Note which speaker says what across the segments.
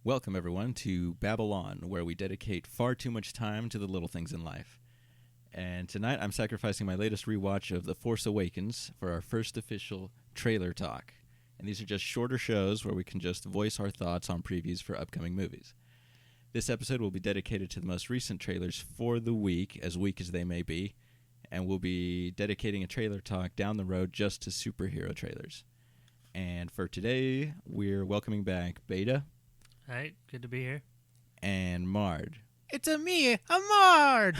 Speaker 1: Welcome, everyone, to Babylon, where we dedicate far too much time to the little things in life. And tonight I'm sacrificing my latest rewatch of The Force Awakens for our first official trailer talk. And these are just shorter shows where we can just voice our thoughts on previews for upcoming movies. This episode will be dedicated to the most recent trailers for the week as they may be, and we'll be dedicating a trailer talk down the road just to superhero trailers. And for today, we're welcoming back Beta.
Speaker 2: Hi, good to be here.
Speaker 1: And Mard.
Speaker 3: It's me, Mard.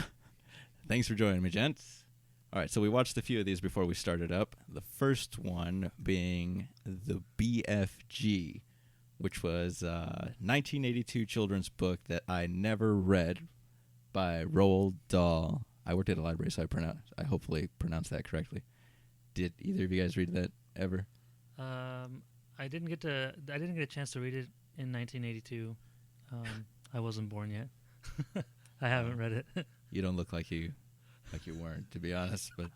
Speaker 1: Thanks for joining me, gents. All right, so we watched a few of these before we started up. The first one being the BFG, which was a 1982 children's book that I never read by Roald Dahl. I worked at a library, so I hopefully pronounced that correctly. Did either of you guys read that ever?
Speaker 2: I didn't get a chance to read it in 1982. I wasn't born yet. I haven't read it.
Speaker 1: You don't look like you weren't, to be honest. But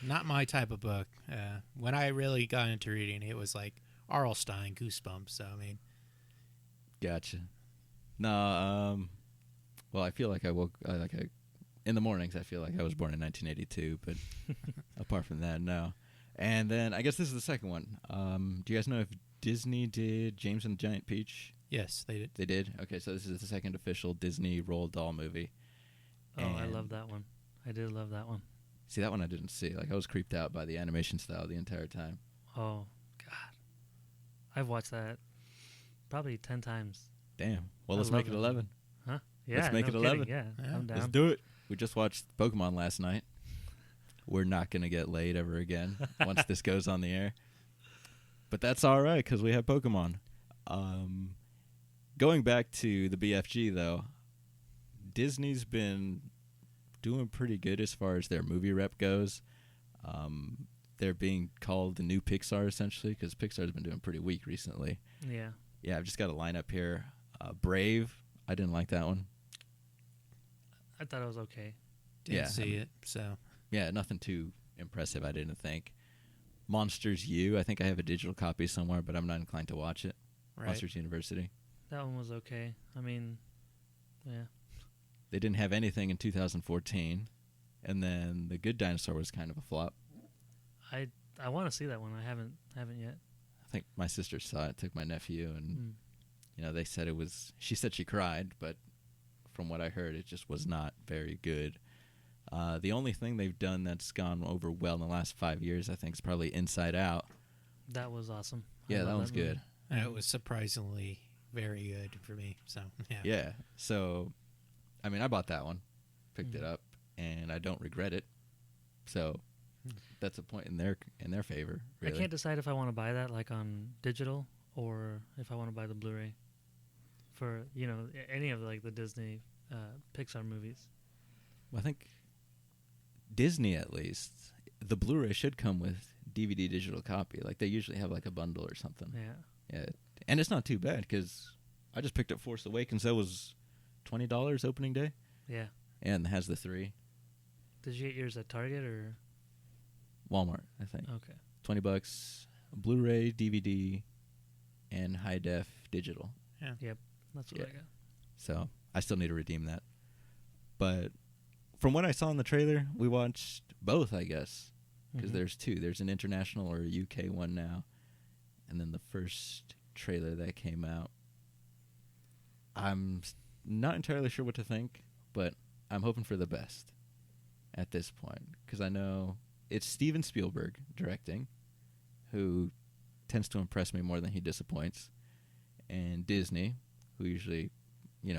Speaker 3: Not my type of book. When I really got into reading, it was like R.L. Stein, Goosebumps. So I mean,
Speaker 1: gotcha. No, well, I feel like in the mornings I feel like I was born in 1982, but apart from that, no. And then I guess this is the second one. Do you guys know if Disney did James and the Giant Peach?
Speaker 3: yes, they did.
Speaker 1: They did? Okay, so this is the second official Disney Roald Dahl movie.
Speaker 2: Oh, I love that one. I did love that one.
Speaker 1: See, that one I didn't see. Like, I was creeped out by the animation style the entire time.
Speaker 2: Oh, God. I've watched that probably 10 times.
Speaker 1: Damn. Well,
Speaker 2: I
Speaker 1: let's
Speaker 2: love
Speaker 1: make it
Speaker 2: it.
Speaker 1: 11.
Speaker 2: Huh? Yeah.
Speaker 1: Let's make
Speaker 2: no
Speaker 1: it
Speaker 2: kidding,
Speaker 1: 11.
Speaker 2: Yeah,
Speaker 3: Yeah.
Speaker 2: I'm down.
Speaker 1: Let's do it. We just watched Pokemon last night. We're not going to get laid ever again once this goes on the air. But that's all right because we have Pokemon. Going back to the BFG, though, Disney's been doing pretty good as far as their movie rep goes. They're being called the new Pixar, essentially, because Pixar's been doing pretty weak recently.
Speaker 2: Yeah.
Speaker 1: Yeah, I've just got a lineup here. Brave, I didn't like that one.
Speaker 2: I thought it was okay.
Speaker 3: Didn't
Speaker 1: Yeah,
Speaker 3: see
Speaker 1: I mean-
Speaker 3: it. So
Speaker 1: Yeah, nothing too impressive, I didn't think. Monsters U, I think I have a digital copy somewhere, but I'm not inclined to watch it.
Speaker 3: right.
Speaker 1: Monsters University.
Speaker 2: That one was okay. I mean, yeah.
Speaker 1: They didn't have anything in 2014, and then The Good Dinosaur was kind of a flop.
Speaker 2: I want to see that one. I haven't yet.
Speaker 1: I think my sister saw it, took my nephew, and they said it was. She said she cried, but from what I heard, it just was not very good. The only thing they've done that's gone over well in the last 5 years, I think, is probably Inside Out.
Speaker 2: That was awesome. I
Speaker 1: Yeah,
Speaker 2: love
Speaker 1: that one's
Speaker 2: movie.
Speaker 1: good.
Speaker 3: And it was surprisingly very good for me. So yeah.
Speaker 1: Yeah. So, I mean, I bought that one, picked it up, and I don't regret it. So, that's a point in their favor. Really.
Speaker 2: I can't decide if I want to buy that like on digital or if I want to buy the Blu-ray for any of like the Disney Pixar movies.
Speaker 1: Well, I think Disney, at least, the Blu-ray should come with DVD digital copy. Like they usually have like a bundle or something.
Speaker 2: Yeah.
Speaker 1: Yeah, and it's not too bad because I just picked up Force Awakens. That was $20 opening day,
Speaker 2: Yeah.
Speaker 1: and it has the 3.
Speaker 2: Did you get yours at Target or?
Speaker 1: Walmart, I think.
Speaker 2: Okay.
Speaker 1: $20, Blu-ray, DVD, and high def digital.
Speaker 2: That's what
Speaker 1: Yeah.
Speaker 2: I got.
Speaker 1: So I still need to redeem that. But from what I saw in the trailer, we watched both, I guess, because
Speaker 2: Mhm.
Speaker 1: there's 2. There's an international or a UK one now, and then the first trailer that came out. I'm not entirely sure what to think, but I'm hoping for the best at this point because I know it's Steven Spielberg directing, who tends to impress me more than he disappoints, and Disney, who usually,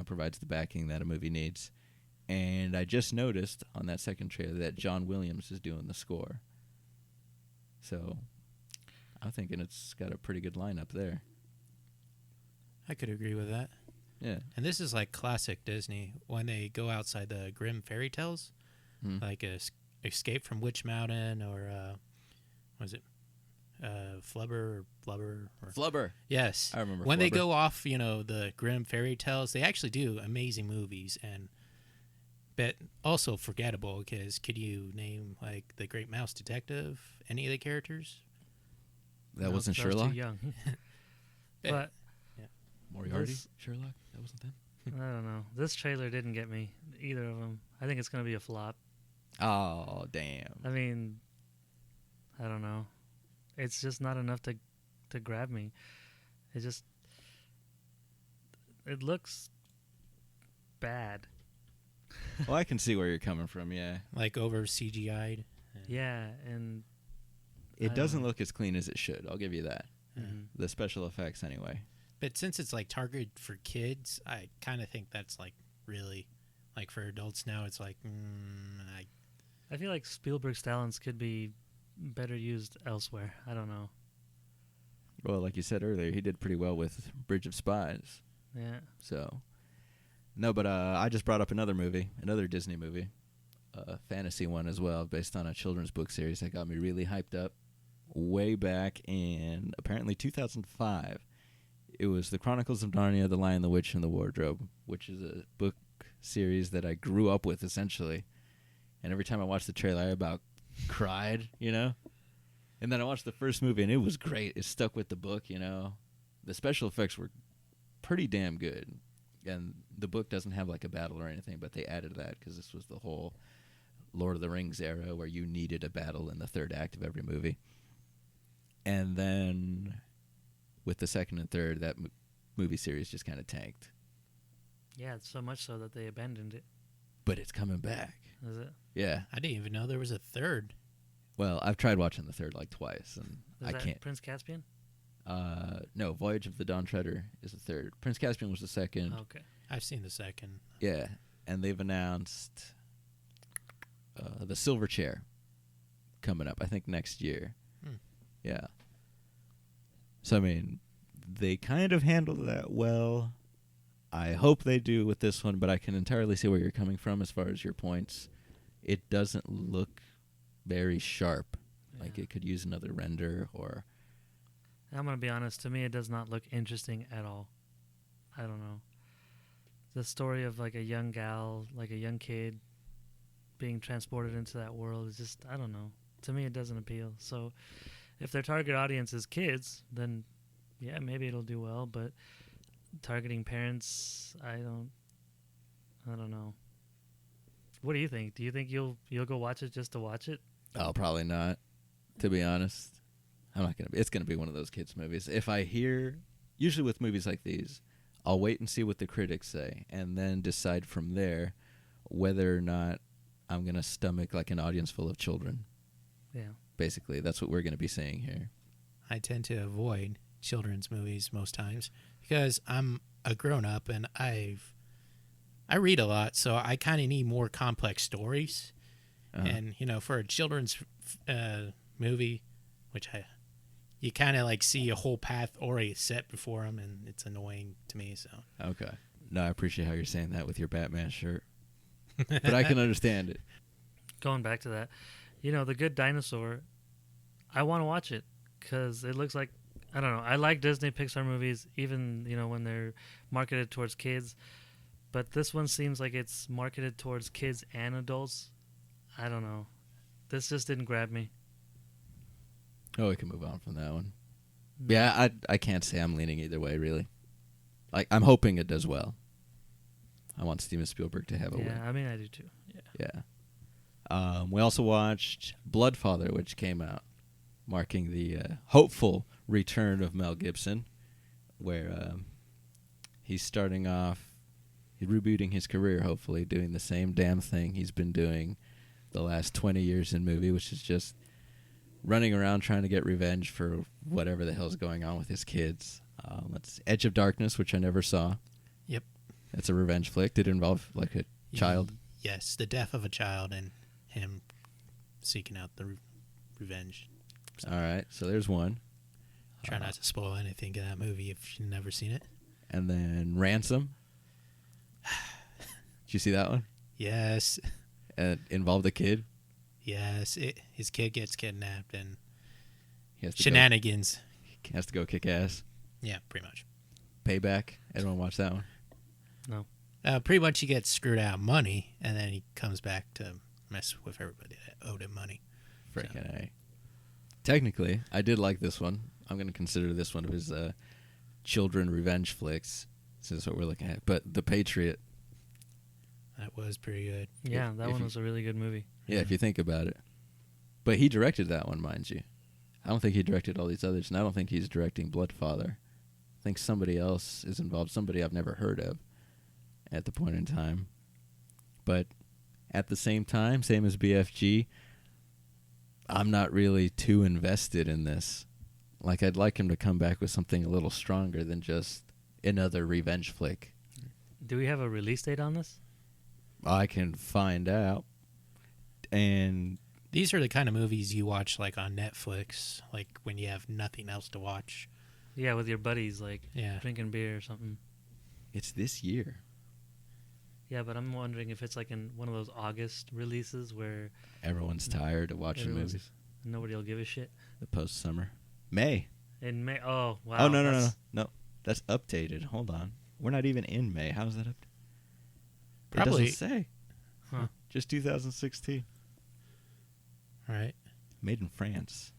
Speaker 1: provides the backing that a movie needs. And I just noticed on that second trailer that John Williams is doing the score. So I'm thinking it's got a pretty good lineup there.
Speaker 3: I could agree with that.
Speaker 1: Yeah.
Speaker 3: And this is like classic Disney when they go outside the grim fairy tales, like Escape from Witch Mountain or was it Flubber or Flubber? Or
Speaker 1: Flubber.
Speaker 3: Yes.
Speaker 1: I remember
Speaker 3: when they
Speaker 1: Flubber.
Speaker 3: go off, the grim fairy tales, they actually do amazing movies, but also forgettable because could you name like the Great Mouse Detective, any of the characters?
Speaker 1: That wasn't
Speaker 2: I was
Speaker 1: Sherlock?
Speaker 2: too young.
Speaker 3: Yeah.
Speaker 2: But
Speaker 1: Moriarty?
Speaker 2: This-
Speaker 1: Sherlock? That wasn't them?
Speaker 2: I don't know. This trailer didn't get me, either of them. I think it's going to be a flop.
Speaker 1: Oh, damn.
Speaker 2: I mean, I don't know. It's just not enough to grab me. It looks bad.
Speaker 1: Well, I can see where you're coming from, yeah.
Speaker 3: Like over CGI'd.
Speaker 2: Yeah, and I
Speaker 1: It
Speaker 2: don't
Speaker 1: doesn't
Speaker 2: know.
Speaker 1: look as clean as it should. I'll give you that.
Speaker 2: Mhm.
Speaker 1: The special effects, anyway.
Speaker 3: But since it's like targeted for kids, I kind of think that's like really like for adults now. It's like
Speaker 2: I feel like Spielberg's talents could be better used elsewhere. I don't know.
Speaker 1: Well, like you said earlier, he did pretty well with Bridge of Spies.
Speaker 2: Yeah.
Speaker 1: So, no, but I just brought up another movie, another Disney movie, a fantasy one as well, based on a children's book series that got me really hyped up way back in apparently 2005. It was The Chronicles of Narnia, The Lion, the Witch, and the Wardrobe, which is a book series that I grew up with, essentially. And every time I watched the trailer, I about cried, you know? And then I watched the first movie, and it was great. It stuck with the book, you know? The special effects were pretty damn good. And the book doesn't have, like, a battle or anything, but they added that because this was the whole Lord of the Rings era where you needed a battle in the third act of every movie. And then with the second and third, that movie series just kind of tanked.
Speaker 2: Yeah, it's so much so that they abandoned it.
Speaker 1: But it's coming back.
Speaker 2: Is it?
Speaker 1: Yeah.
Speaker 3: I didn't even know there was a third.
Speaker 1: Well, I've tried watching the third like twice, and
Speaker 2: Is
Speaker 1: I
Speaker 2: that
Speaker 1: can't.
Speaker 2: Prince Caspian?
Speaker 1: No, Voyage of the Dawn Treader is the third. Prince Caspian was the second.
Speaker 2: Okay.
Speaker 3: I've seen the second.
Speaker 1: Yeah, and they've announced the Silver Chair coming up, I think, next year. Yeah. So, I mean, they kind of handled that well. I hope they do with this one, but I can entirely see where you're coming from as far as your points. It doesn't look very sharp. Like
Speaker 2: Yeah.
Speaker 1: it could use another render or...
Speaker 2: I'm going to be honest. To me, it does not look interesting at all. I don't know. The story of like a young gal, like a young kid being transported into that world is just, I don't know. To me, it doesn't appeal. So if their target audience is kids, then yeah, maybe it'll do well. But targeting parents, I don't know. What do you think? Do you think you'll go watch it just to watch it?
Speaker 1: Oh, probably not, to be honest. I'm not going to be. It's going to be one of those kids' movies. If I hear, usually with movies like these, I'll wait and see what the critics say and then decide from there whether or not I'm going to stomach like an audience full of children.
Speaker 2: Yeah.
Speaker 1: Basically, that's what we're going to be saying here.
Speaker 3: I tend to avoid children's movies most times because I'm a grown-up and I read a lot, so I kind of need more complex stories. And, you know, for a children's movie, which you kind of like see a whole path already set before them, and it's annoying to me. So
Speaker 1: Okay. No, I appreciate how you're saying that with your Batman shirt. But I can understand it.
Speaker 2: Going back to that, you know, The Good Dinosaur, I want to watch it because it looks like, I don't know, I like Disney Pixar movies, even, you know, when they're marketed towards kids. But this one seems like it's marketed towards kids and adults. I don't know. This just didn't grab me.
Speaker 1: Oh, we can move on from that one. Yeah, I can't say I'm leaning either way, really. Like, I'm hoping it does well. I want Steven Spielberg to have a win.
Speaker 2: Yeah, I mean, I do too. Yeah.
Speaker 1: Yeah. We also watched Bloodfather, which came out, marking the hopeful return of Mel Gibson, where he's starting off, he's rebooting his career, hopefully, doing the same damn thing he's been doing the last 20 years in movie, which is just running around trying to get revenge for whatever the hell's going on with his kids. That's Edge of Darkness, which I never saw.
Speaker 3: Yep.
Speaker 1: It's a revenge flick. Did it involve like a child?
Speaker 3: Yes, the death of a child and him seeking out the revenge. So
Speaker 1: All right, so there's one.
Speaker 3: try not to spoil anything in that movie if you've never seen it.
Speaker 1: And then Ransom. Did you see that one?
Speaker 3: Yes.
Speaker 1: It involved a kid.
Speaker 3: Yes. His kid gets kidnapped and
Speaker 1: He has to
Speaker 3: shenanigans.
Speaker 1: Has to go kick ass.
Speaker 3: Yeah, pretty much.
Speaker 1: Payback. Everyone watch that one?
Speaker 2: No.
Speaker 3: Pretty much he gets screwed out of money, and then he comes back to mess with everybody that owed him money.
Speaker 1: Freaking A. Technically, I did like this one. I'm going to consider this one of his children revenge flicks. So that's what we're looking at. But The Patriot,
Speaker 3: That was pretty good.
Speaker 2: Yeah, that
Speaker 1: if
Speaker 2: one
Speaker 1: you-
Speaker 2: was a really good movie.
Speaker 1: yeah, if you think about it. But he directed that one, mind you. I don't think he directed all these others, and I don't think he's directing Bloodfather. I think somebody else is involved, somebody I've never heard of at the point in time. But at the same time, same as BFG, I'm not really too invested in this. Like, I'd like him to come back with something a little stronger than just another revenge flick.
Speaker 2: Do we have a release date on this?
Speaker 1: I can find out. And
Speaker 3: These are the kind of movies you watch like on Netflix, like when you have nothing else to watch.
Speaker 2: Yeah, with your buddies, like
Speaker 3: Yeah.
Speaker 2: drinking beer or something.
Speaker 1: it's this year.
Speaker 2: Yeah, but I'm wondering if it's like in one of those August releases where
Speaker 1: Everyone's tired of watching
Speaker 2: Everyone's-
Speaker 1: movies.
Speaker 2: nobody will give a shit.
Speaker 1: The post-summer. May.
Speaker 2: In May. Oh, wow.
Speaker 1: Oh, no.
Speaker 2: that's-
Speaker 1: No, that's updated. Hold on. We're not even in May. How's that up?
Speaker 3: Probably.
Speaker 1: It doesn't say.
Speaker 2: Huh.
Speaker 1: Just 2016.
Speaker 3: Right.
Speaker 1: Made in France.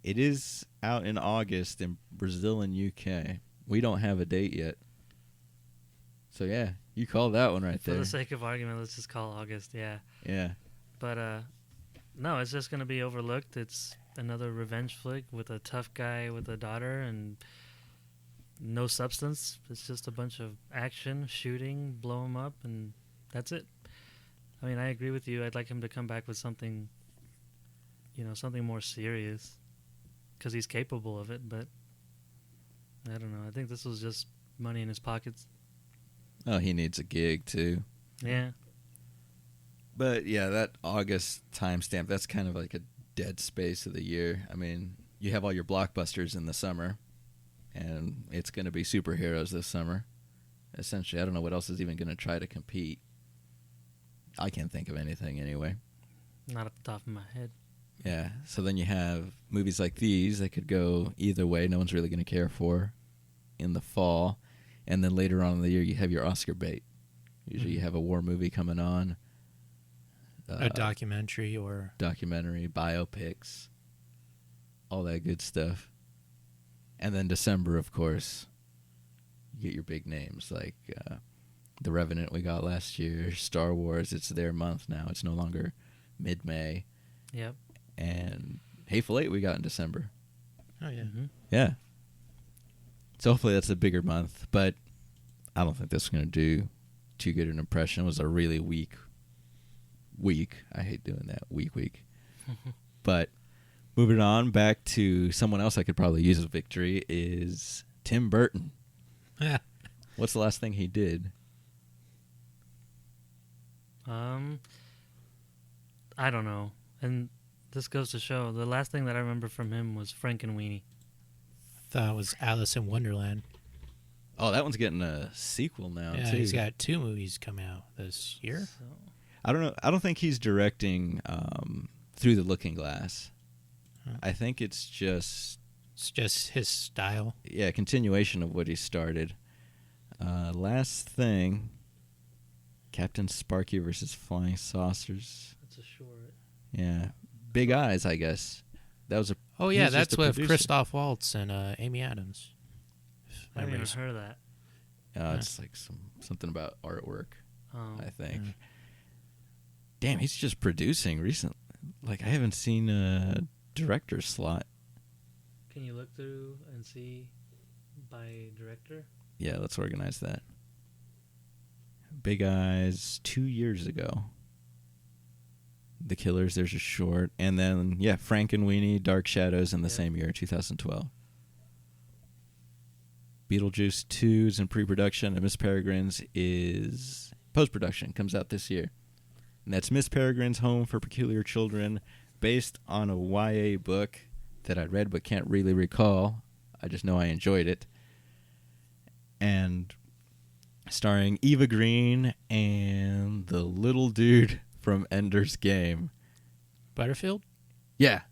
Speaker 1: It is out in August in Brazil and UK. We don't have a date yet. So, yeah, you call that one right
Speaker 2: For
Speaker 1: there.
Speaker 2: the sake of argument, let's just call August, yeah.
Speaker 1: Yeah.
Speaker 2: But, no, it's just going to be overlooked. It's another revenge flick with a tough guy with a daughter and no substance. It's just a bunch of action, shooting, blow him up, and that's it. I mean, I agree with you. I'd like him to come back with something, something more serious. Because he's capable of it, but I don't know. I think this was just money in his pockets.
Speaker 1: Oh, he needs a gig, too.
Speaker 2: Yeah.
Speaker 1: But, yeah, that August timestamp, that's kind of like a dead space of the year. I mean, you have all your blockbusters in the summer, and it's going to be superheroes this summer. Essentially, I don't know what else is even going to try to compete. I can't think of anything anyway.
Speaker 2: Not off the top of my head.
Speaker 1: Yeah, so then you have movies like these that could go either way. No one's really going to care for in the fall. And then later on in the year, you have your Oscar bait. Usually you have a war movie coming on.
Speaker 3: A documentary or...
Speaker 1: Documentary, biopics, all that good stuff. And then December, of course, you get your big names like The Revenant we got last year, Star Wars. It's their month now. It's no longer mid-May.
Speaker 2: Yep.
Speaker 1: And Hateful Eight we got in December.
Speaker 3: Oh, yeah.
Speaker 2: Mm-hmm.
Speaker 1: Yeah. So hopefully that's a bigger month, but I don't think this is going to do too good an impression. It was a really weak week. I hate doing that. Week. But moving on back to someone else I could probably use as victory is Tim Burton.
Speaker 3: Yeah.
Speaker 1: What's the last thing he did?
Speaker 2: I don't know. And this goes to show the last thing that I remember from him was Frankenweenie.
Speaker 3: Thought it was Alice in Wonderland.
Speaker 1: Oh, that one's getting a sequel now,
Speaker 3: Yeah,
Speaker 1: too.
Speaker 3: he's got 2 movies coming out this year.
Speaker 2: So,
Speaker 1: I don't know. I don't think he's directing Through the Looking Glass.
Speaker 3: Huh.
Speaker 1: I think it's just
Speaker 3: his style.
Speaker 1: a continuation of what he started. Last thing, Captain Sparky versus Flying Saucers.
Speaker 2: that's a short.
Speaker 1: Yeah, Big Eyes, I guess. That was a.
Speaker 3: Oh,
Speaker 1: he
Speaker 3: yeah,
Speaker 1: was just
Speaker 3: that's
Speaker 1: a
Speaker 3: with
Speaker 1: producer.
Speaker 3: Christoph Waltz and Amy Adams.
Speaker 2: I haven't even
Speaker 3: Memories.
Speaker 2: heard of that.
Speaker 1: It's like something about artwork,
Speaker 2: Oh.
Speaker 1: I think.
Speaker 3: Yeah.
Speaker 1: Damn, he's just producing recently. Like I haven't seen a director's slot.
Speaker 2: Can you look through and see by director?
Speaker 1: Yeah, let's organize that. Big Eyes 2 years ago. The Killers, there's a short. And then, Frankenweenie, Dark Shadows in the same year, 2012. Beetlejuice 2 is in pre-production, and Miss Peregrine's is post-production, comes out this year. And that's Miss Peregrine's Home for Peculiar Children, based on a YA book that I read but can't really recall. I just know I enjoyed it. And starring Eva Green and the little dude from Ender's Game.
Speaker 3: Butterfield?
Speaker 1: Yeah.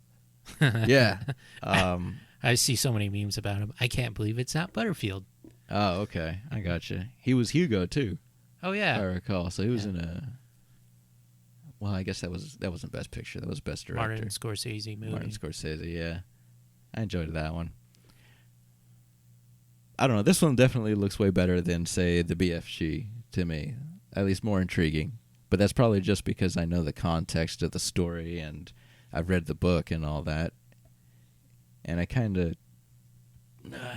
Speaker 1: Yeah.
Speaker 3: I see so many memes about him. I can't believe it's not Butterfield.
Speaker 1: Oh, okay. I gotcha. He was Hugo, too,
Speaker 3: Oh,
Speaker 1: if I
Speaker 3: yeah.
Speaker 1: recall. So he was
Speaker 3: Yeah.
Speaker 1: in a... Well, I guess that wasn't Best Picture. That was Best Director.
Speaker 3: Martin Scorsese movie.
Speaker 1: Martin Scorsese, yeah. I enjoyed that one. I don't know. This one definitely looks way better than, say, the BFG to me. At least more intriguing. But that's probably just because I know the context of the story and I've read the book and all that. And I kind of...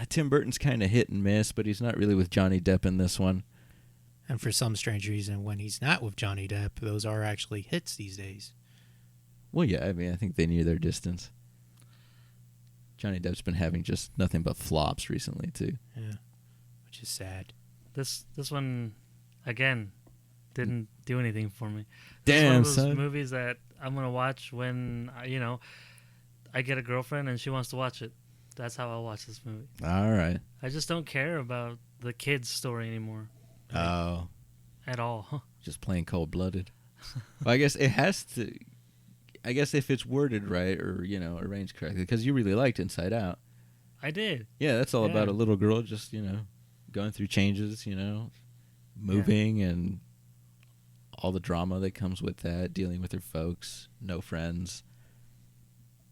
Speaker 1: Tim Burton's kind of hit and miss, but he's not really with Johnny Depp in this one.
Speaker 3: And for some strange reason, when he's not with Johnny Depp, those are actually hits these days.
Speaker 1: Well, yeah, I mean, I think they knew their distance. Johnny Depp's been having just nothing but flops recently, too.
Speaker 3: Yeah, which is sad.
Speaker 2: This one, again, didn't do anything for me.
Speaker 1: Damn,
Speaker 2: it's one of those
Speaker 1: son.
Speaker 2: movies that I'm gonna watch when I get a girlfriend and she wants to watch it. That's how I'll watch this movie.
Speaker 1: All right.
Speaker 2: I just don't care about the kid's story anymore.
Speaker 1: Oh,
Speaker 2: At all.
Speaker 1: just plain cold-blooded. Well, I guess it has to... I guess if it's worded right or, arranged correctly, because you really liked Inside Out.
Speaker 2: I did.
Speaker 1: Yeah, that's all about
Speaker 2: Yeah.
Speaker 1: a little girl just, going through changes, moving and all the drama that comes with that, dealing with her folks, no friends.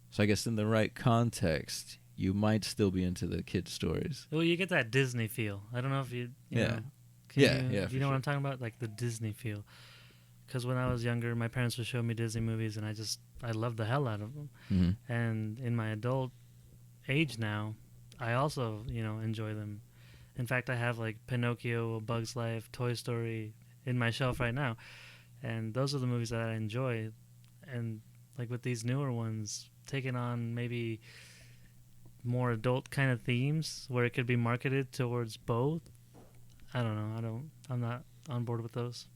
Speaker 1: So I guess in the right context, you might still be into the kids' stories.
Speaker 2: Well, you get that Disney feel. I don't know if you
Speaker 1: Yeah.
Speaker 2: know.
Speaker 1: Yeah, for
Speaker 2: You know what
Speaker 1: sure.
Speaker 2: I'm talking about? Like the Disney feel. Because when I was younger, my parents would show me Disney movies, and I loved the hell out of them.
Speaker 1: Mm-hmm.
Speaker 2: And in my adult age now, I also, enjoy them. In fact, I have like Pinocchio, A Bug's Life, Toy Story in my shelf right now. And those are the movies that I enjoy. And like with these newer ones, taking on maybe more adult kind of themes where it could be marketed towards both. I don't know. I'm not on board with those.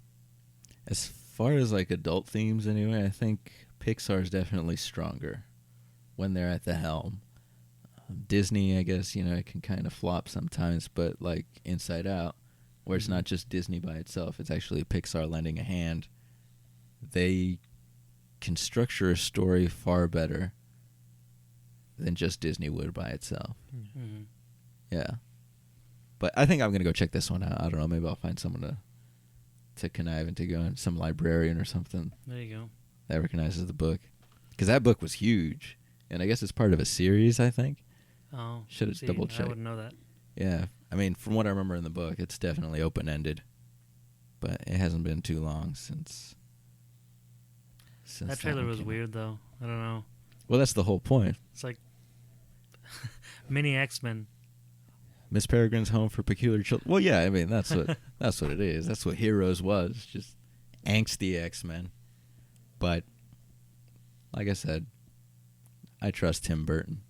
Speaker 1: As far as like adult themes anyway, I think Pixar's definitely stronger when they're at the helm. Disney, I guess, it can kind of flop sometimes, but like Inside Out, where it's not just Disney by itself, it's actually Pixar lending a hand. They can structure a story far better than just Disney would by itself.
Speaker 2: Mm-hmm.
Speaker 1: Yeah. But I think I'm going to go check this one out. I don't know, maybe I'll find someone to connive and to go in, some librarian or something
Speaker 2: There you go.
Speaker 1: that recognizes the book. Because that book was huge. And I guess it's part of a series, I think.
Speaker 2: Oh,
Speaker 1: Should have
Speaker 2: see,
Speaker 1: double
Speaker 2: I
Speaker 1: checked.
Speaker 2: wouldn't know that.
Speaker 1: Yeah. I mean, from what I remember in the book, it's definitely open-ended. But it hasn't been too long since
Speaker 2: That trailer
Speaker 1: one
Speaker 2: was
Speaker 1: came out.
Speaker 2: weird, though. I don't know.
Speaker 1: Well, that's the whole point.
Speaker 2: It's like mini X-Men.
Speaker 1: Miss Peregrine's Home for Peculiar Children. Well, yeah, I mean, that's what it is. That's what Heroes was, just angsty X-Men. But, like I said, I trust Tim Burton.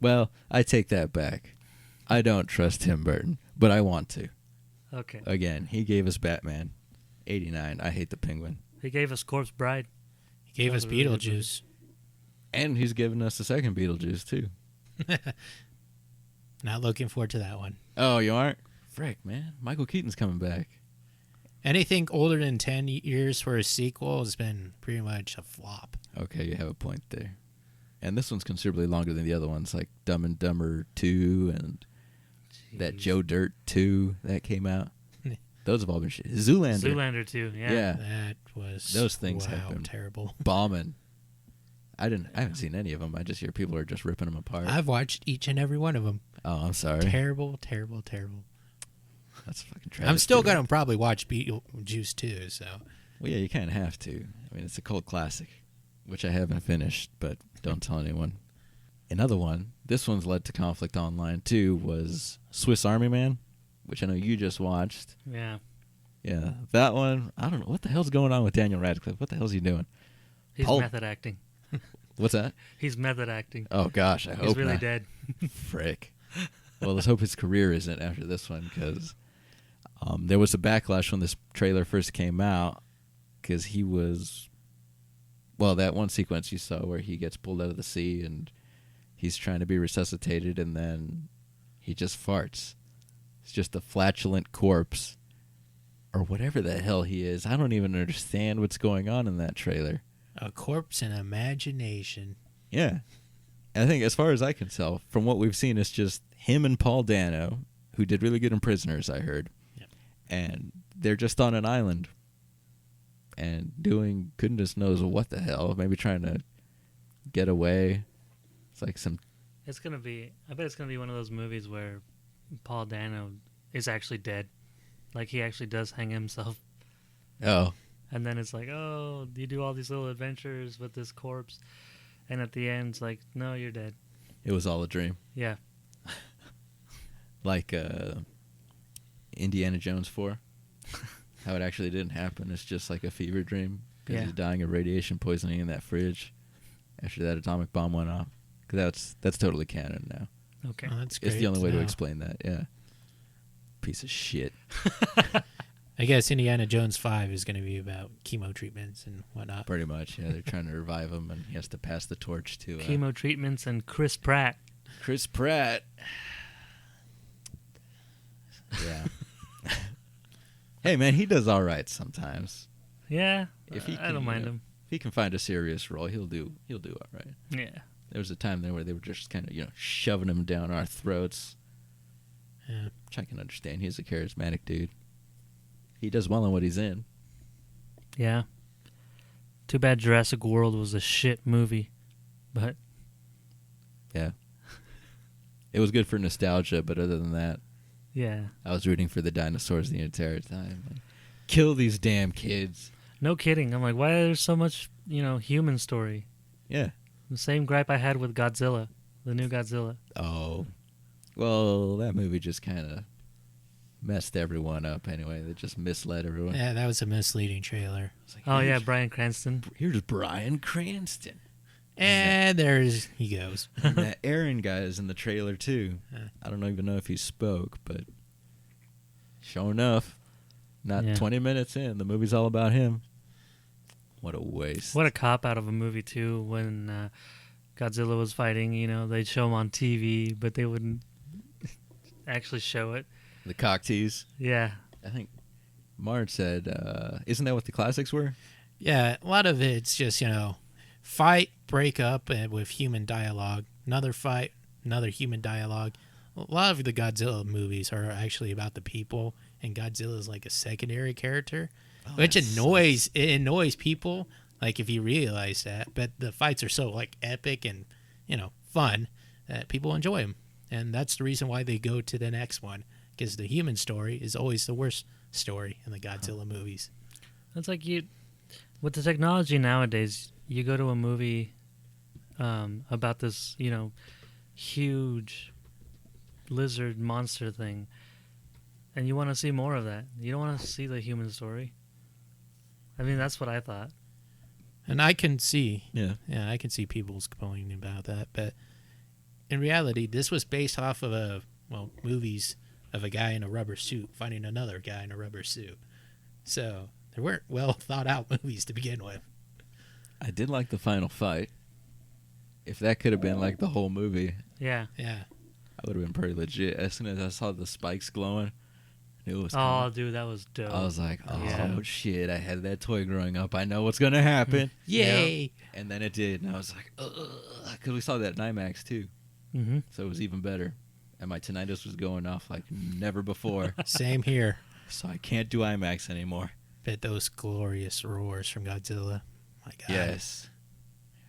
Speaker 1: Well, I take that back. I don't trust Tim Burton, but I want to.
Speaker 2: Okay.
Speaker 1: Again, he gave us Batman, 89. I hate the Penguin.
Speaker 2: He gave us Corpse Bride.
Speaker 3: He gave
Speaker 2: That
Speaker 3: us
Speaker 2: was a really good movie.
Speaker 3: Beetlejuice.
Speaker 1: And he's given us the second Beetlejuice, too.
Speaker 3: Not looking forward to that one.
Speaker 1: Oh, you aren't? Frick, man. Michael Keaton's coming back.
Speaker 3: Anything older than 10 years for a sequel has been pretty much a flop.
Speaker 1: Okay, you have a point there. And this one's considerably longer than the other ones, like Dumb and Dumber 2 and that
Speaker 2: Jeez.
Speaker 1: Joe Dirt 2 that came out. Those have all been shit. Zoolander.
Speaker 2: Zoolander too. Yeah.
Speaker 1: Yeah.
Speaker 3: That was
Speaker 1: Those things have been
Speaker 3: terrible.
Speaker 1: bombing. I haven't seen any of them. I just hear people are just ripping them apart.
Speaker 3: I've watched each and every one of them.
Speaker 1: Oh, I'm sorry.
Speaker 3: Terrible, terrible, terrible.
Speaker 1: That's fucking trash.
Speaker 3: I'm still going to probably watch Beetlejuice too, so.
Speaker 1: Well, yeah, you kind of have to. I mean, it's a cult classic, which I haven't finished, but don't tell anyone. Another one, this one's led to conflict online too, was Swiss Army Man, which I know you just watched.
Speaker 2: Yeah.
Speaker 1: Yeah, that one, I don't know. What the hell's going on with Daniel Radcliffe? What the hell's he doing?
Speaker 2: He's
Speaker 1: Pulp.
Speaker 2: method acting.
Speaker 1: What's that?
Speaker 2: He's method acting.
Speaker 1: Oh, gosh, I hope
Speaker 2: He's really
Speaker 1: not.
Speaker 2: dead.
Speaker 1: Frick. Well, let's hope his career isn't after this one, because there was a backlash when this trailer first came out, because he was, well, that one sequence you saw where he gets pulled out of the sea and he's trying to be resuscitated, and then he just farts. It's just a flatulent corpse, or whatever the hell he is. I don't even understand what's going on in that trailer.
Speaker 3: A corpse and imagination.
Speaker 1: Yeah. And I think as far as I can tell, from what we've seen, it's just him and Paul Dano, who did really good in Prisoners, I heard.
Speaker 3: Yep.
Speaker 1: And they're just on an island and doing goodness knows what the hell. Maybe trying to get away. It's like some...
Speaker 2: I bet it's gonna be one of those movies where Paul Dano is actually dead. Like, he actually does hang himself.
Speaker 1: Oh,
Speaker 2: And then it's like, oh, you do all these little adventures with this corpse. And at the end, it's like, no, you're dead.
Speaker 1: it was all a dream.
Speaker 2: Yeah.
Speaker 1: Like Indiana Jones 4. How it actually didn't happen. It's just like a fever dream because
Speaker 2: Yeah.
Speaker 1: he's dying of radiation poisoning in that fridge after that atomic bomb went off. Because that's totally canon now.
Speaker 2: Okay.
Speaker 3: Oh, that's great.
Speaker 1: It's the only way to
Speaker 3: know.
Speaker 1: explain that. Yeah. Piece of shit.
Speaker 3: I guess Indiana Jones 5 is going to be about chemo treatments and whatnot.
Speaker 1: Pretty much. Yeah, they're trying to revive him, and he has to pass the torch to
Speaker 2: Chemo treatments and Chris Pratt.
Speaker 1: Chris Pratt. Yeah. Hey, man, he does all right sometimes.
Speaker 2: Yeah.
Speaker 1: If he
Speaker 2: I
Speaker 1: can,
Speaker 2: don't mind
Speaker 1: you know,
Speaker 2: him.
Speaker 1: If he can find a serious role, he'll do all right.
Speaker 2: Yeah.
Speaker 1: There was a time there where they were just kind of, shoving him down our throats,
Speaker 3: Yeah.
Speaker 1: which I can understand. He's a charismatic dude. He does well in what he's in.
Speaker 2: Yeah. Too bad Jurassic World was a shit movie. But
Speaker 1: Yeah. It was good for nostalgia, but other than that,
Speaker 2: yeah.
Speaker 1: I was rooting for the dinosaurs the entire time. Like, kill these damn kids.
Speaker 2: No kidding. I'm like, why is there so much, human story?
Speaker 1: Yeah.
Speaker 2: The same gripe I had with Godzilla, the new Godzilla.
Speaker 1: Oh. Well, that movie just kind of messed everyone up anyway. They just misled everyone.
Speaker 3: Yeah, that was a misleading trailer.
Speaker 1: It's like,
Speaker 2: Oh, yeah,
Speaker 1: here's-
Speaker 2: Bryan Cranston.
Speaker 1: Here's Bryan Cranston.
Speaker 3: And there's he goes.
Speaker 1: And that Aaron guy is in the trailer, too.
Speaker 3: Yeah.
Speaker 1: I don't even know if he spoke, but sure enough, not
Speaker 2: Yeah.
Speaker 1: 20 minutes in, the movie's all about him. What a waste.
Speaker 2: What a cop out of a movie, too, when Godzilla was fighting. They'd show him on TV, but they wouldn't actually show it.
Speaker 1: The cock tease.
Speaker 2: Yeah.
Speaker 1: I think Marge said, isn't that what the classics were?
Speaker 3: Yeah, a lot of it's just, fight, break up with human dialogue. Another fight, another human dialogue. A lot of the Godzilla movies are actually about the people, and Godzilla is like a secondary character, which annoys people. Like if you realize that, but the fights are so like epic and fun that people enjoy them, and that's the reason why they go to the next one because the human story is always the worst story in the Godzilla movies.
Speaker 2: It's like with the technology nowadays, you go to a movie about this, huge lizard monster thing, and you want to see more of that. You don't want to see the human story. I mean, that's what I thought.
Speaker 3: And I can see,
Speaker 1: Yeah.
Speaker 3: I can see people's complaining about that, but in reality, this was based off of movies of a guy in a rubber suit fighting another guy in a rubber suit. So they weren't well thought out movies to begin with.
Speaker 1: I did like the final fight. If that could have been like the whole movie,
Speaker 2: Yeah.
Speaker 3: Yeah.
Speaker 1: I would have been pretty legit. As soon as I saw the spikes glowing, I knew it was
Speaker 2: Oh,
Speaker 1: coming.
Speaker 2: dude, that was dope.
Speaker 1: I was like, oh,
Speaker 2: Yeah.
Speaker 1: shit, I had that toy growing up. I know what's going to happen.
Speaker 3: Yay!
Speaker 1: And then it did. And I was like, because we saw that in IMAX too.
Speaker 2: Mm-hmm.
Speaker 1: So it was even better. And my tinnitus was going off like never before.
Speaker 3: Same here.
Speaker 1: So I can't do IMAX anymore.
Speaker 3: But those glorious roars from Godzilla. My God.
Speaker 1: Yes.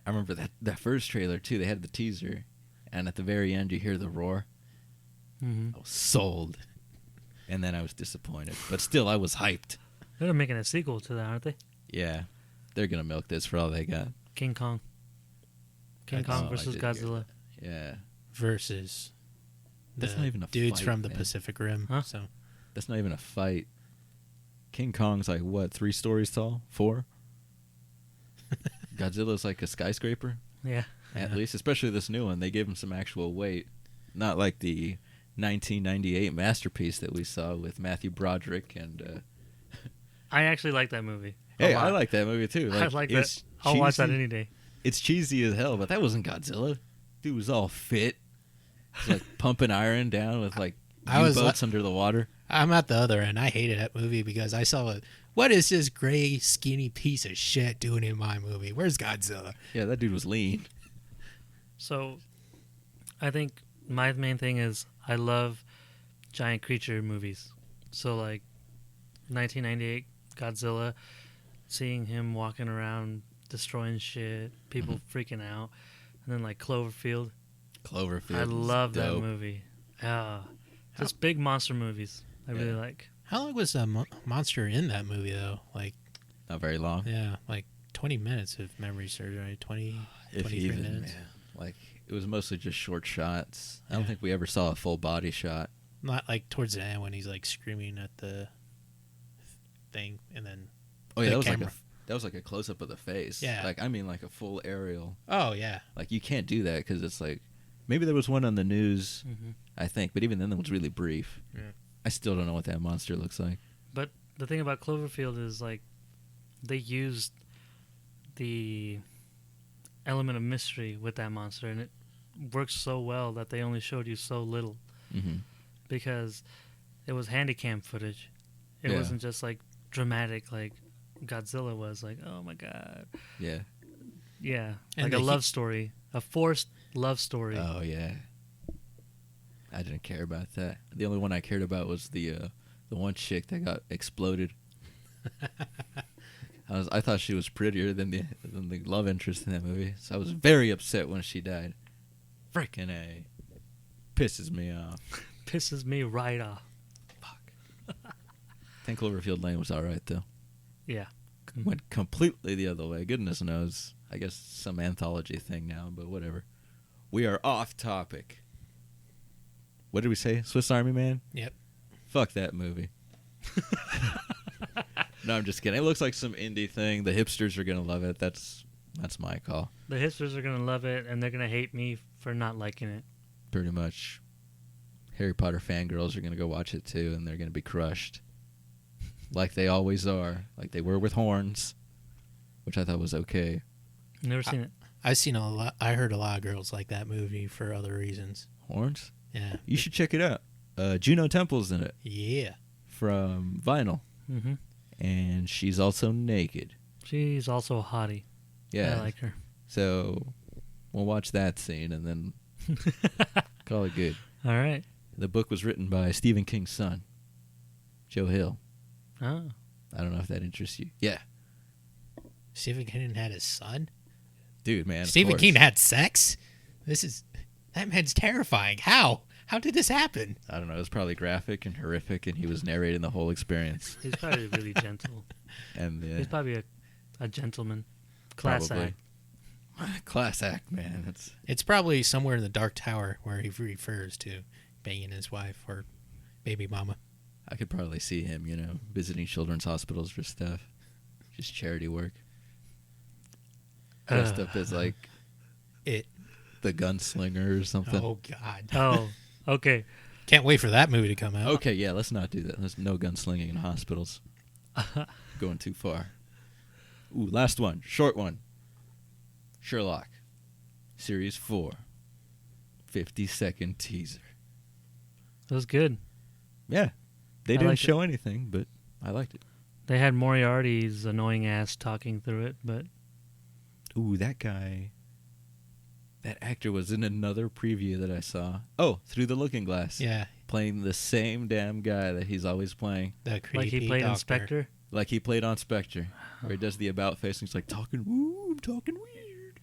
Speaker 1: I remember that first trailer too. They had the teaser. And at the very end, you hear the roar.
Speaker 2: Mm-hmm.
Speaker 1: I was sold. And then I was disappointed. But still, I was hyped.
Speaker 2: They're making a sequel to that, aren't they?
Speaker 1: Yeah. They're going to milk this for all they got.
Speaker 2: King Kong. King
Speaker 1: Oh,
Speaker 2: Kong
Speaker 1: I
Speaker 2: versus
Speaker 1: did hear
Speaker 2: Godzilla.
Speaker 1: Yeah.
Speaker 3: Versus
Speaker 1: That's
Speaker 3: the
Speaker 1: not even a
Speaker 3: dudes
Speaker 1: fight,
Speaker 3: from the
Speaker 1: man.
Speaker 3: Pacific Rim.
Speaker 2: Huh?
Speaker 3: So
Speaker 1: That's not even a fight. King Kong's like, what, 3 stories tall? 4? Godzilla's like a skyscraper,
Speaker 2: Yeah.
Speaker 1: at
Speaker 3: Yeah.
Speaker 1: least. Especially this new one. They gave him some actual weight. Not like the 1998 masterpiece that we saw with Matthew Broderick. And
Speaker 2: I actually like that movie. a
Speaker 1: hey,
Speaker 2: lot.
Speaker 1: I like that movie too.
Speaker 2: I like that.
Speaker 1: it's
Speaker 2: I'll watch that
Speaker 1: cheesy-
Speaker 2: any day.
Speaker 1: It's cheesy as hell, but that wasn't Godzilla. Dude was all fit. He's like pumping iron down with like
Speaker 3: I was
Speaker 1: U-boats under the water.
Speaker 3: I'm at the other end. I hated that movie because I saw it. What is this gray, skinny piece of shit doing in my movie? Where's Godzilla?
Speaker 1: Yeah, that dude was lean.
Speaker 2: So, I think my main thing is I love giant creature movies. So, like 1998 Godzilla, seeing him walking around destroying shit, people freaking out, and then like Cloverfield.
Speaker 1: Cloverfield.
Speaker 2: I
Speaker 1: was
Speaker 2: love that
Speaker 1: dope.
Speaker 2: movie. Ah, Just big monster movies. I really like.
Speaker 3: How long was the monster in that movie though? Like
Speaker 1: Not very long.
Speaker 3: yeah, like 20 minutes if memory serves right. 20,
Speaker 1: If
Speaker 3: 23
Speaker 1: even,
Speaker 3: minutes.
Speaker 1: man. Like, it was mostly just short shots. I don't
Speaker 3: Yeah.
Speaker 1: think we ever saw a full body shot.
Speaker 3: Not like towards the end when he's like screaming at the thing, and then
Speaker 1: Oh yeah,
Speaker 3: the
Speaker 1: that
Speaker 3: camera.
Speaker 1: was like a close up of the face.
Speaker 3: Yeah.
Speaker 1: Like, I mean, like a full aerial.
Speaker 3: Oh yeah,
Speaker 1: Like, you can't do that because it's like, maybe there was one on the news,
Speaker 2: Mm-hmm.
Speaker 1: I think, but even then it was really brief.
Speaker 3: Yeah.
Speaker 1: I still don't know what that monster looks like.
Speaker 2: But the thing about Cloverfield is like they used the element of mystery with that monster, and it works so well that they only showed you so little
Speaker 1: Mm-hmm.
Speaker 2: because it was handycam footage. It
Speaker 1: Yeah.
Speaker 2: wasn't just like dramatic like Godzilla was. Like, oh my god,
Speaker 1: Yeah.
Speaker 2: yeah,
Speaker 3: And
Speaker 2: like a
Speaker 3: the
Speaker 2: love story, a forced love story.
Speaker 1: Oh yeah. I didn't care about that. The only one I cared about was the one chick that got exploded. I thought she was prettier than the love interest in that movie, so I was very upset when she died. Frickin' A. Pisses me off.
Speaker 2: Pisses me right off.
Speaker 1: 10 Cloverfield Lane was alright though.
Speaker 2: Yeah.
Speaker 1: Went completely the other way. Goodness knows. I guess some anthology thing now, but whatever. We are off topic. What did we say? Swiss Army Man?
Speaker 3: Yep.
Speaker 1: Fuck that movie. No, I'm just kidding. It looks like some indie thing. The hipsters are gonna love it. That's my call.
Speaker 2: The hipsters are gonna love it, and they're gonna hate me for not liking it.
Speaker 1: Pretty much. Harry Potter fangirls are gonna go watch it too, and they're gonna be crushed. Like they always are. Like they were with Horns, which I thought was okay.
Speaker 2: Never seen it.
Speaker 3: I've seen a lot. I heard a lot of girls like that movie for other reasons.
Speaker 1: Horns?
Speaker 3: Yeah.
Speaker 1: You should check it out. Juno Temple's in it
Speaker 3: Yeah.
Speaker 1: from Vinyl,
Speaker 2: Mm-hmm.
Speaker 1: and she's also naked.
Speaker 2: She's also a hottie.
Speaker 1: Yeah.
Speaker 2: I like her.
Speaker 1: So we'll watch that scene and then call it good.
Speaker 2: All right.
Speaker 1: The book was written by Stephen King's son, Joe Hill.
Speaker 2: Oh.
Speaker 1: I don't know if that interests you. Yeah.
Speaker 3: Stephen King had his son.
Speaker 1: Dude, man. of
Speaker 3: Stephen
Speaker 1: course.
Speaker 3: King had sex. That man's terrifying. How? How did this happen?
Speaker 1: I don't know. It was probably graphic and horrific, and he was narrating the whole experience.
Speaker 2: He's probably really gentle.
Speaker 1: And
Speaker 2: He's probably a gentleman. Class
Speaker 1: probably.
Speaker 2: act.
Speaker 1: Class act, man. That's
Speaker 3: It's probably somewhere in the Dark Tower where he refers to banging his wife or baby mama.
Speaker 1: I could probably see him, visiting children's hospitals for stuff. Just charity work. Dressed up as like
Speaker 3: It.
Speaker 1: the gunslinger or something.
Speaker 3: Oh God.
Speaker 2: Oh, okay.
Speaker 3: Can't wait for that movie to come out.
Speaker 1: Okay, yeah, let's not do that. There's no gunslinging in hospitals. Going too far. Ooh, last one. Short one. Sherlock. Series 4. 50-second teaser.
Speaker 2: It was good.
Speaker 1: Yeah. They
Speaker 2: I
Speaker 1: didn't
Speaker 2: liked it.
Speaker 1: show anything, but I liked it.
Speaker 2: They had Moriarty's annoying ass talking through it, but
Speaker 1: Ooh, that guy. That actor was in another preview that I saw. Oh, Through the Looking Glass.
Speaker 3: Yeah.
Speaker 1: Playing the same damn guy that he's always playing.
Speaker 3: The creepy
Speaker 2: like he played
Speaker 3: doctor.
Speaker 2: Inspector.
Speaker 1: Like he played on Spectre, where he does the about face and he's like, talking, woo, I'm talking weird.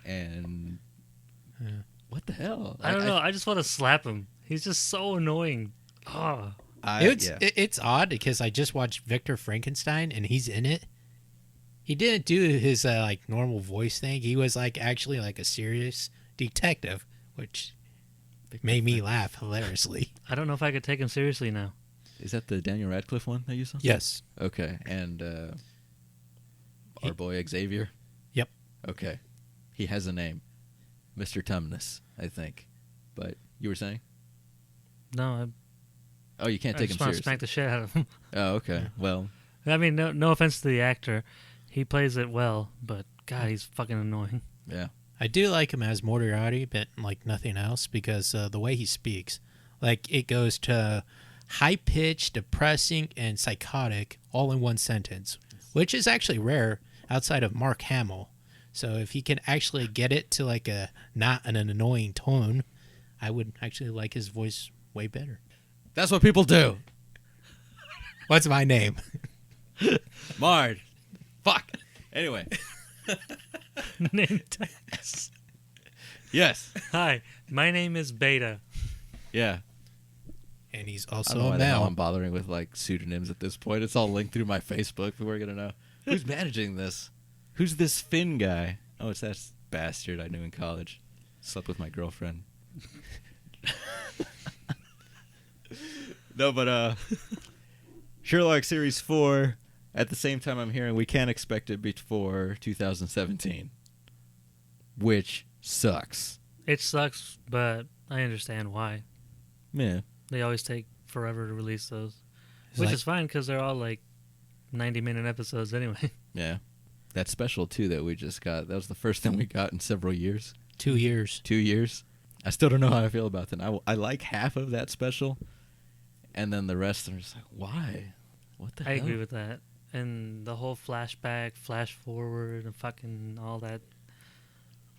Speaker 1: And
Speaker 3: Yeah.
Speaker 1: what the hell?
Speaker 2: I don't know. I just want to slap him. He's just so annoying. Oh.
Speaker 3: It's odd because I just watched Victor Frankenstein and he's in it. He didn't do his like normal voice thing. He was like actually like a serious detective, which made me laugh hilariously.
Speaker 2: I don't know if I could take him seriously now.
Speaker 1: Is that the Daniel Radcliffe one that you saw?
Speaker 3: Yes.
Speaker 1: Okay, and our boy Xavier?
Speaker 3: Yep.
Speaker 1: Okay. He has a name. Mr. Tumnus, I think. But you were saying?
Speaker 2: No,
Speaker 1: Oh, you can't
Speaker 2: I
Speaker 1: take
Speaker 2: just
Speaker 1: him
Speaker 2: want to
Speaker 1: seriously.
Speaker 2: smack the shit out of him.
Speaker 1: Oh, okay. Well,
Speaker 2: I mean, no offense to the actor. He plays it well, but God, he's fucking annoying.
Speaker 1: yeah.
Speaker 3: I do like him as Moriarty, but like nothing else because the way he speaks, like it goes to high pitched, depressing, and psychotic all in one sentence, which is actually rare outside of Mark Hamill. So if he can actually get it to like a not an annoying tone, I would actually like his voice way better.
Speaker 1: That's what people do.
Speaker 3: What's my name?
Speaker 1: Mard. Fuck. Anyway.
Speaker 2: Name tags.
Speaker 1: Yes.
Speaker 2: Hi, my name is Beta.
Speaker 1: Yeah.
Speaker 3: And he's
Speaker 1: I don't
Speaker 3: also
Speaker 1: know
Speaker 3: a
Speaker 1: why the hell
Speaker 3: male.
Speaker 1: I'm bothering with like pseudonyms at this point. It's all linked through my Facebook. People are gonna know who's managing this. Who's this Finn guy? Oh, it's that bastard I knew in college. Slept with my girlfriend. No, but Sherlock Series 4. At the same time, I'm hearing we can't expect it before 2017, which sucks.
Speaker 2: It sucks, but I understand why.
Speaker 1: Yeah.
Speaker 2: They always take forever to release those,
Speaker 3: It's
Speaker 2: which
Speaker 3: like-
Speaker 2: is fine because they're all like 90-minute episodes anyway.
Speaker 1: Yeah. That special, too, that we just got. That was the first thing we got in several years.
Speaker 3: 2 years.
Speaker 1: 2 years. I still don't know how I feel about that. I like half of that special, and then the rest are just like, why? What the
Speaker 2: I
Speaker 1: hell?
Speaker 2: agree with that. And the whole flashback, flash forward, and fucking all that.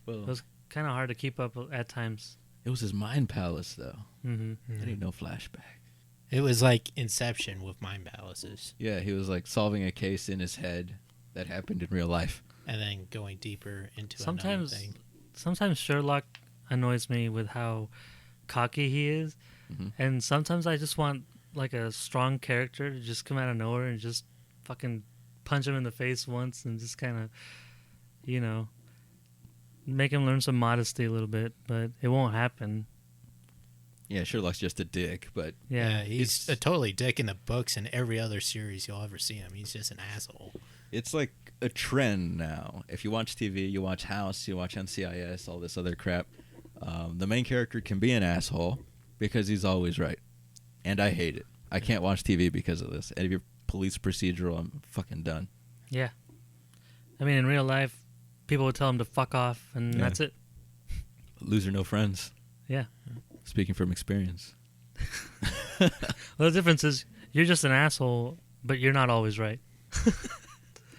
Speaker 1: Well,
Speaker 2: It was kind of hard to keep up at times.
Speaker 1: it was his mind palace, though.
Speaker 2: Mm-hmm.
Speaker 1: I didn't know flashback.
Speaker 3: It was like Inception with mind palaces,
Speaker 1: Yeah, he was like solving a case in his head that happened in real life.
Speaker 3: and then going deeper into
Speaker 2: Sometimes,
Speaker 3: another thing.
Speaker 2: sometimes Sherlock annoys me with how cocky he is,
Speaker 1: Mhm.
Speaker 2: and sometimes I just want like a strong character to just come out of nowhere and just fucking punch him in the face once and just kind of, make him learn some modesty a little bit. But it won't happen.
Speaker 1: Yeah, Sherlock's just a dick, but
Speaker 2: Yeah,
Speaker 3: He's
Speaker 1: it's-
Speaker 3: a totally dick in the books and every other series you'll ever see him. He's just an asshole.
Speaker 1: it's like a trend now. If you watch TV, you watch House, you watch NCIS, all this other crap. The main character can be an asshole because he's always right, and I hate it. I can't watch TV because of this. And if you're police procedural, I'm fucking done.
Speaker 2: yeah. I mean, in real life, people would tell him to fuck off, and
Speaker 1: Yeah.
Speaker 2: that's it.
Speaker 1: Loser, no friends.
Speaker 2: Yeah.
Speaker 1: Speaking from experience.
Speaker 2: Well, the difference is you're just an asshole, but you're not always right.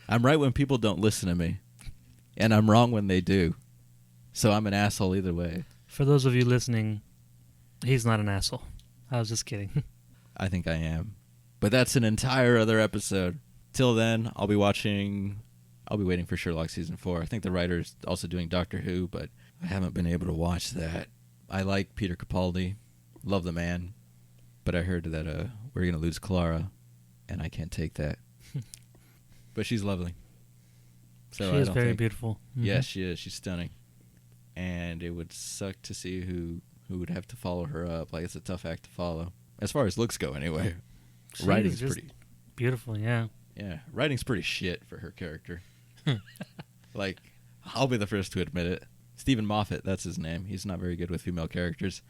Speaker 1: I'm right when people don't listen to me, and I'm wrong when they do. So I'm an asshole either way.
Speaker 2: For those of you listening, he's not an asshole. I was just kidding.
Speaker 1: I think I am. But that's an entire other episode. Till then, I'll be waiting for Sherlock Season 4. I think the writer's also doing Doctor Who, but I haven't been able to watch that. I like Peter Capaldi. Love the man. But I heard that we're going to lose Clara, and I can't take that. But she's lovely. So
Speaker 2: she
Speaker 1: I
Speaker 2: is
Speaker 1: don't
Speaker 2: very
Speaker 1: think,
Speaker 2: beautiful. Mhm.
Speaker 1: Yes, she is. She's stunning. And it would suck to see who would have to follow her up. Like, it's a tough act to follow. As far as looks go, anyway.
Speaker 2: She
Speaker 1: Writing's
Speaker 2: is just
Speaker 1: pretty...
Speaker 2: beautiful, yeah.
Speaker 1: Yeah, writing's pretty shit for her character. Like, I'll be the first to admit it. Stephen Moffat, that's his name. He's not very good with female characters.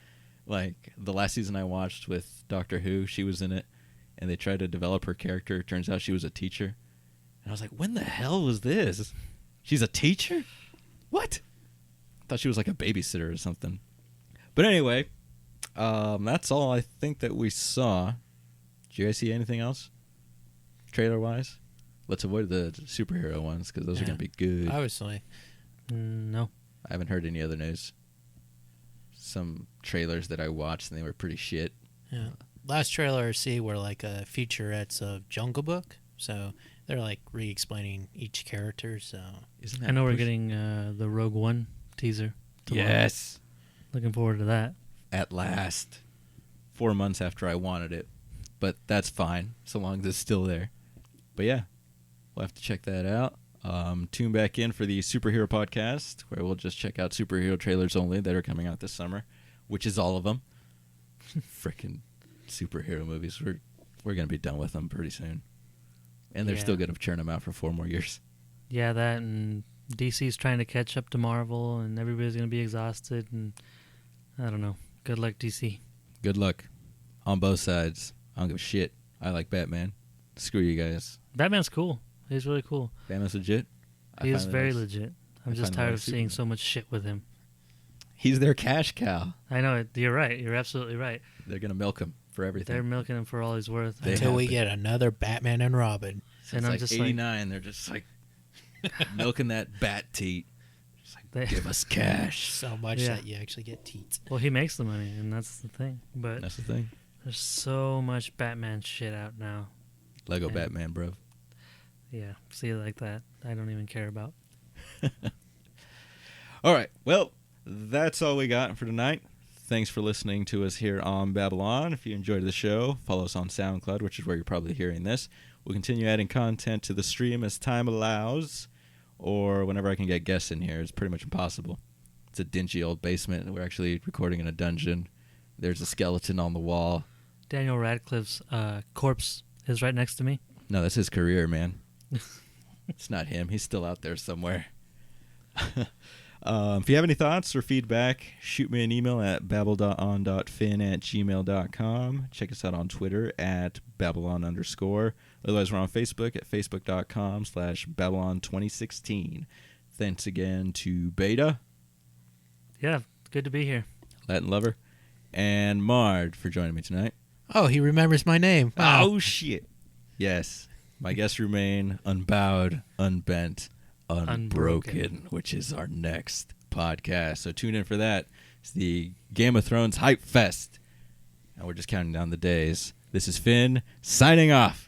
Speaker 1: Like, the last season I watched with Doctor Who, she was in it, and they tried to develop her character. Turns out she was a teacher. And I was like, when the hell was this? She's a teacher? What? I thought she was like a babysitter or something. But anyway, that's all I think that we saw. Did you guys see anything else? Trailer-wise? Let's avoid the superhero ones, because those are
Speaker 3: Yeah.
Speaker 1: going to be good.
Speaker 3: Obviously.
Speaker 2: No.
Speaker 1: I haven't heard any other news. Some trailers that I watched, and they were pretty shit.
Speaker 3: Yeah. Last trailer I see were like featurettes of Jungle Book. So they're like re-explaining each character. So
Speaker 1: Isn't that
Speaker 2: I know we're
Speaker 1: push-
Speaker 2: getting the Rogue One teaser tomorrow.
Speaker 1: Yes!
Speaker 2: Looking forward to that.
Speaker 1: At last. 4 months after I wanted it. But that's fine, so long as it's still there. But yeah, we'll have to check that out. Tune back in for the superhero podcast, where we'll just check out superhero trailers only that are coming out this summer, which is all of them. Frickin' superhero movies. We're going to be done with them pretty soon. And they're
Speaker 2: Yeah.
Speaker 1: still going to churn them out for 4 more years.
Speaker 2: Yeah, that and DC's trying to catch up to Marvel, and everybody's going to be exhausted, and I don't know. Good luck, DC.
Speaker 1: Good luck on both sides. I don't give a shit. I like Batman. Screw you guys.
Speaker 2: Batman's cool. He's really cool.
Speaker 1: Batman's legit.
Speaker 2: He is
Speaker 1: finally
Speaker 2: very
Speaker 1: like-
Speaker 2: legit. I'm
Speaker 1: I
Speaker 2: just
Speaker 1: finally
Speaker 2: tired
Speaker 1: like
Speaker 2: of seeing
Speaker 1: Superman.
Speaker 2: so much shit with him.
Speaker 1: He's their cash cow.
Speaker 2: I know it. You're right. You're absolutely right.
Speaker 1: They're going to milk him for everything.
Speaker 2: They're milking him for all he's worth.
Speaker 1: They
Speaker 3: until we
Speaker 1: have to.
Speaker 3: get another Batman and Robin.
Speaker 1: Since
Speaker 2: and I'm
Speaker 1: like
Speaker 2: just
Speaker 1: 89, they're just like milking that bat teat. Just like,
Speaker 2: They-
Speaker 1: give us cash.
Speaker 3: So much
Speaker 2: Yeah.
Speaker 3: that you actually get teats.
Speaker 2: Well, he makes the money, and that's the thing. But
Speaker 1: That's the thing.
Speaker 2: there's so much Batman shit out now.
Speaker 1: Lego
Speaker 2: Yeah.
Speaker 1: Batman, bro.
Speaker 2: Yeah, see it like that. I don't even care about.
Speaker 1: All right. Well, that's all we got for tonight. Thanks for listening to us here on Babylon. If you enjoyed the show, follow us on SoundCloud, which is where you're probably hearing this. We'll continue adding content to the stream as time allows, or whenever I can get guests in here. It's pretty much impossible. It's a dingy old basement, and we're actually recording in a dungeon. There's a skeleton on the wall.
Speaker 2: Daniel Radcliffe's corpse is right next to me.
Speaker 1: No, that's his career, man. It's not him. He's still out there somewhere. If you have any thoughts or feedback, shoot me an email at babble.on.fin@gmail.com. Check us out on Twitter at Babylon_. Otherwise, we're on Facebook at facebook.com/Babylon2016. Thanks again to Beta.
Speaker 2: Yeah, good to be here.
Speaker 1: Latin Lover. And Mard for joining me tonight.
Speaker 3: Oh, he remembers my name. Wow.
Speaker 1: Oh, shit. Yes. My guests remain unbowed, unbent, unbroken, which is our next podcast. So tune in for that. It's the Game of Thrones Hype Fest. And we're just counting down the days. This is Finn signing off.